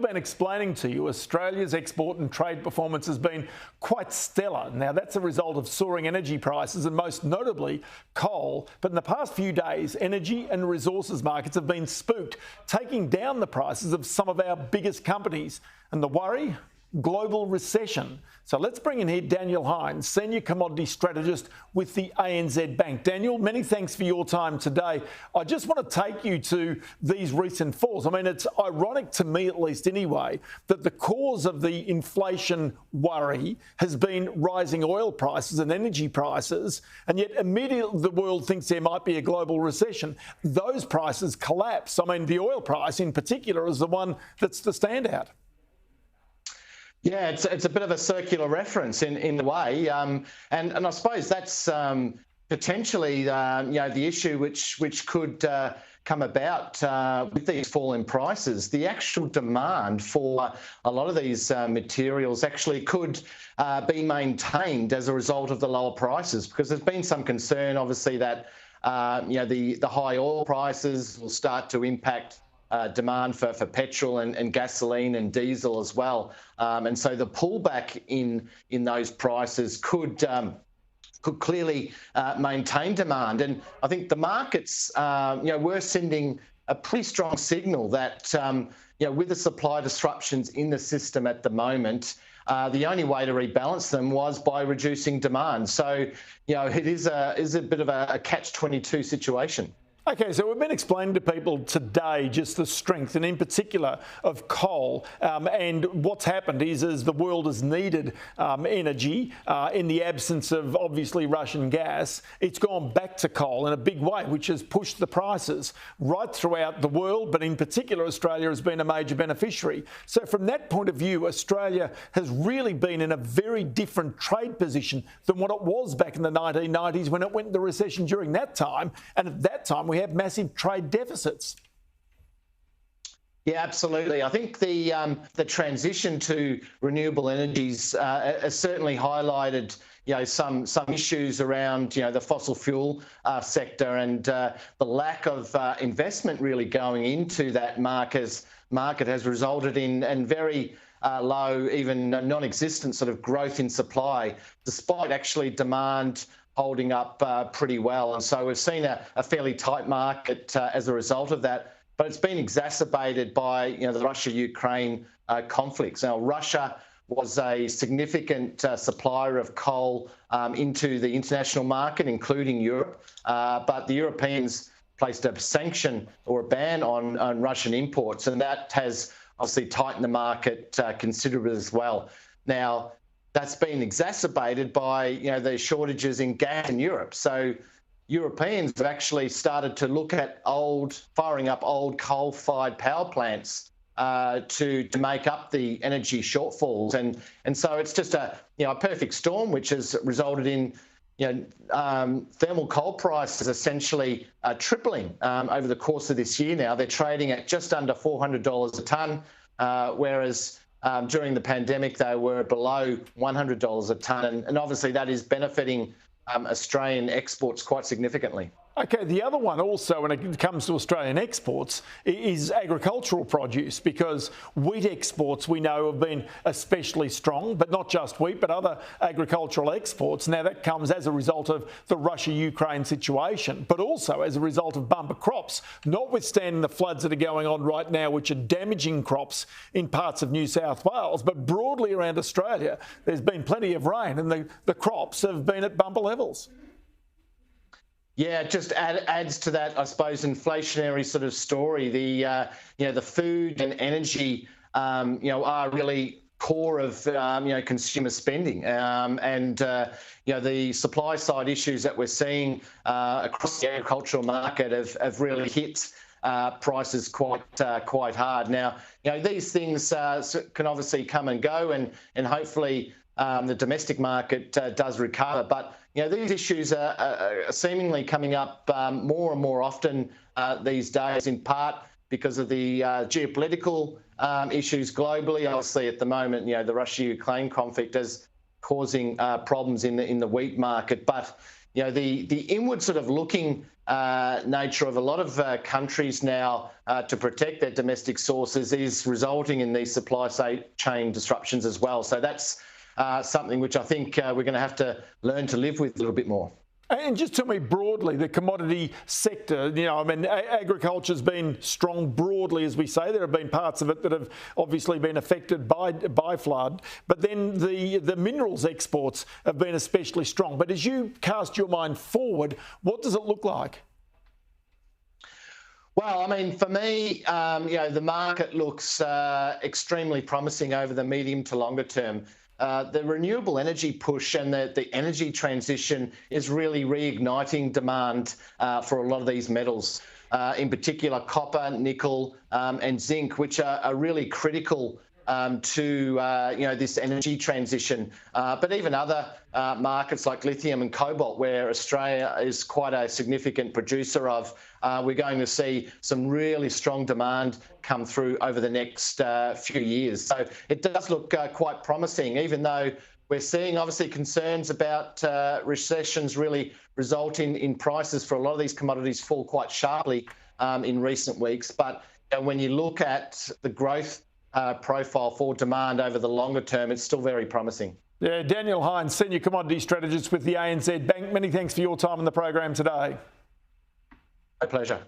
been explaining to you, Australia's export and trade performance has been quite stellar. Now, that's a result of soaring energy prices and most notably coal. But in the past few days, energy and resources markets have been spooked, taking down the prices of some of our biggest companies. And the worry? Global recession. So let's bring in here Daniel Hynes, Senior Commodity Strategist with the ANZ Bank. Daniel, many thanks for your time today. I just want to take you to these recent falls. I mean, it's ironic to me, at least anyway, that the cause of the inflation worry has been rising oil prices and energy prices, and yet immediately the world thinks there might be a global recession. Those prices collapse. I mean, the oil price in particular is the one that's the standout. Yeah, it's a bit of a circular reference in a way, and I suppose that's potentially the issue which could come about with these falling prices. The actual demand for a lot of these materials actually could be maintained as a result of the lower prices, because there's been some concern, obviously, that the high oil prices will start to impact demand for petrol and gasoline and diesel as well, and so the pullback in those prices could clearly maintain demand. And I think the markets, we're sending a pretty strong signal that with the supply disruptions in the system at the moment, the only way to rebalance them was by reducing demand. So it is a bit of a catch-22 situation. Okay, so we've been explaining to people today just the strength, and in particular of coal. And what's happened is the world has needed energy in the absence of, obviously, Russian gas. It's gone back to coal in a big way, which has pushed the prices right throughout the world, but in particular Australia has been a major beneficiary. So from that point of view, Australia has really been in a very different trade position than what it was back in the 1990s when it went into recession during that time. And at that time, we have massive trade deficits. Yeah, absolutely. I think the transition to renewable energies has certainly highlighted some issues around the fossil fuel sector, and the lack of investment really going into that market has resulted in very low, even non-existent sort of growth in supply, despite actually demand holding up pretty well. And so we've seen a fairly tight market as a result of that, but it's been exacerbated by the Russia-Ukraine conflicts. Now, Russia was a significant supplier of coal into the international market, including Europe, but the Europeans placed a sanction or a ban on Russian imports, and that has obviously tightened the market considerably as well. Now, that's been exacerbated by the shortages in gas in Europe. So Europeans have actually started to look at firing up old coal-fired power plants to make up the energy shortfalls, and so it's just a perfect storm, which has resulted in thermal coal prices essentially tripling over the course of this year. Now they're trading at just under $400 a tonne, whereas during the pandemic, they were below $100 a tonne, and obviously that is benefiting Australian exports quite significantly. Okay, the other one also when it comes to Australian exports is agricultural produce, because wheat exports we know have been especially strong, but not just wheat, but other agricultural exports. Now that comes as a result of the Russia-Ukraine situation, but also as a result of bumper crops, notwithstanding the floods that are going on right now, which are damaging crops in parts of New South Wales, but broadly around Australia, there's been plenty of rain and the crops have been at bumper levels. Yeah, it just adds to that, I suppose, inflationary sort of story. The food and energy, are really core of consumer spending, and the supply side issues that we're seeing across the agricultural market have really hit prices quite hard. Now, these things can obviously come and go, and hopefully the domestic market does recover, but these issues are seemingly coming up more and more often these days, in part because of the geopolitical issues globally. Obviously, at the moment, the Russia-Ukraine conflict is causing problems in the wheat market. But the inward sort of looking nature of a lot of countries now to protect their domestic sources is resulting in these supply chain disruptions as well. So that's something which I think we're going to have to learn to live with a little bit more. And just tell me broadly, the commodity sector, agriculture's been strong broadly, as we say. There have been parts of it that have obviously been affected by flood. But then the minerals exports have been especially strong. But as you cast your mind forward, what does it look like? Well, for me, the market looks extremely promising over the medium to longer term. The renewable energy push and the energy transition is really reigniting demand for a lot of these metals, in particular copper, nickel and zinc, which are really critical to this energy transition. But even other markets like lithium and cobalt, where Australia is quite a significant producer of, we're going to see some really strong demand come through over the next few years. So it does look quite promising, even though we're seeing obviously concerns about recessions really resulting in prices for a lot of these commodities fall quite sharply in recent weeks. But when you look at the growth profile for demand over the longer term, it's still very promising. Yeah, Daniel Hynes, Senior Commodity Strategist with the ANZ Bank. Many thanks for your time on the program today. My pleasure.